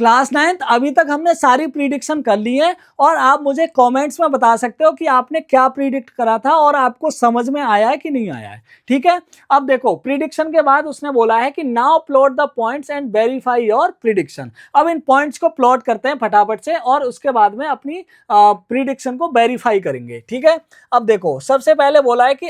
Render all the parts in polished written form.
Class 9th अभी तक हमने सारी प्रीडिक्शन कर ली है और आप मुझे कमेंट्स में बता सकते हो कि आपने क्या प्रीडिक्ट करा था और आपको समझ में आया है कि नहीं आया है। ठीक है, अब देखो प्रीडिक्शन के बाद उसने बोला है कि now plot the points and verify your prediction. अब इन पॉइंट्स को प्लॉट करते हैं फटाफट से और उसके बाद में अपनी प्रीडिक्शन को वेरीफाई करेंगे। ठीक है, अब देखो सबसे पहले बोला है कि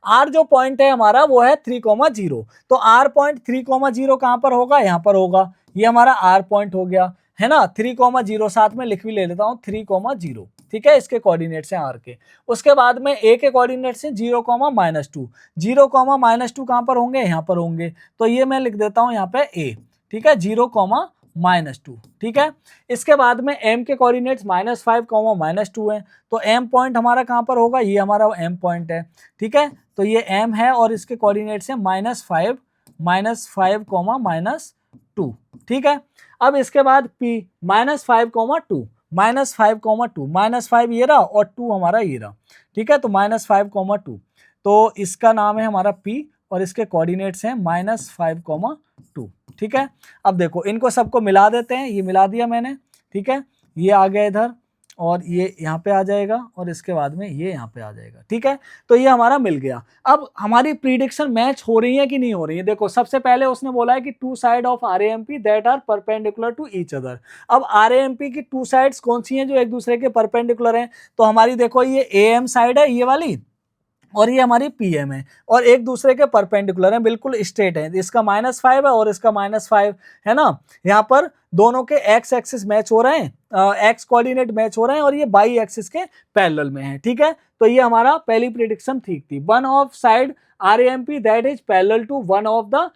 आर जो पॉइंट है हमारा वो है 3,0। तो आर पॉइंट 3,0 कहां पर होगा, यहां पर होगा। ये हमारा आर पॉइंट हो गया है ना, 3,0 साथ में लिख भी ले लेता हूं 3,0। ठीक है, इसके कोऑर्डिनेट्स हैं आर के। उसके बाद में ए के कोऑर्डिनेट्स हैं 0,-2। 0,-2 कहां पर होंगे, यहां पर होंगे। तो ये मैं लिख देता हूं यहां पे ए। ठीक है, 0,-2। ठीक है, इसके बाद में एम के कोऑर्डिनेट्स -5, -2 है। तो एम पॉइंट हमारा कहां पर होगा, ये हमारा एम पॉइंट है। ठीक है, तो ये एम है और इसके कोऑर्डिनेट्स हैं -5, -5, ठीक है। अब इसके बाद P -5,2, -5 ये रहा और 2 हमारा ये रहा। ठीक है, तो -5,2। तो इसका नाम है हमारा P और इसके कोऑर्डिनेट्स हैं -5,2। ठीक है, अब देखो इनको सबको मिला देते हैं, ये मिला दिया मैंने। ठीक है, ये आ गया इधर और ये यहाँ पे आ जाएगा और इसके बाद में ये यहाँ पे आ जाएगा। ठीक है, तो ये हमारा मिल गया। अब हमारी प्रीडिक्शन मैच हो रही है कि नहीं हो रही है, देखो सबसे पहले उसने बोला है कि 2 side of RAMP that are perpendicular to each other. अब RAMP की 2 साइड्स कौन सी हैं जो एक दूसरे के परपेंडिकुलर हैं, तो हमारी देखो ये AM साइड है ये वाली और ये हमारी PM है और एक दूसरे के परपेंडिकुलर है, बिल्कुल स्ट्रेट है। इसका -5 है और इसका -5 है ना। यहाँ पर दोनों के एक्स एक्सिस मैच हो रहे हैं, एक्स कोऑर्डिनेट मैच हो रहे हैं और ये बाई एक्सिस के पैरेलल में है। ठीक है, तो ये हमारा पहली प्रेडिक्शन ठीक थी। One of side RAMP that is parallel to one of the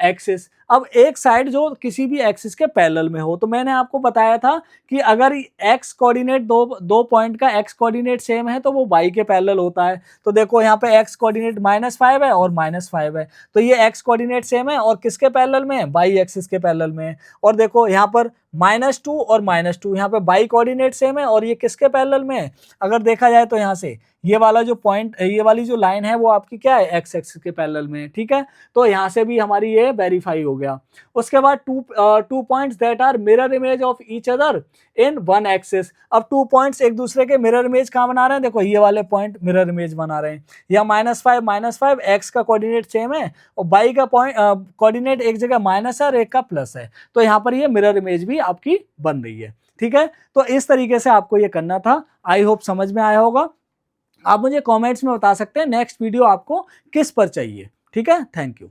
axis. अब एक साइड जो किसी भी एक्सिस के पैरेलल में हो, तो मैंने आपको बताया था कि अगर एक्स कोऑर्डिनेट दो पॉइंट का एक्स कोऑर्डिनेट सेम है तो वो वाई के पैरेलल होता है। तो देखो यहाँ पे एक्स कोऑर्डिनेट -5 है और -5 है, तो ये एक्स कोऑर्डिनेट सेम है और किसके पैरेलल में है, वाई एक्सिस के पैरेलल में है। और देखो यहाँ पर -2 और -2, यहाँ पे वाई कोऑर्डिनेट सेम है और ये किसके पैरेलल में है, अगर देखा जाए तो यहाँ से ये वाला जो पॉइंट, ये वाली जो लाइन है वो आपकी क्या है, एक्स एक्सिस के पैरेलल में है। ठीक है, तो यहाँ से भी हमारी ये वेरीफाई हो गया। उसके बाद two points that are mirror image of each other in one axis. अब 2 पॉइंट्स एक दूसरे के मिरर इमेज कहाँ बना रहे हैं, देखो ये वाले पॉइंट मिरर इमेज बना रहे हैं। या -5 एक्स का कोऑर्डिनेट सेम है और वाई का पॉइंट कोऑर्डिनेट एक जगह माइनस है और एक का प्लस है, तो यहाँ पर ये मिरर इमेज भी आपकी बन रही है। ठीक है, तो इस तरीके से आपको ये करना था। आई होप समझ में आया होगा। आप मुझे कमेंट्स में बता सकते हैं नेक्स्ट वीडियो आपको किस पर चाहिए। ठीक है, थैंक यू।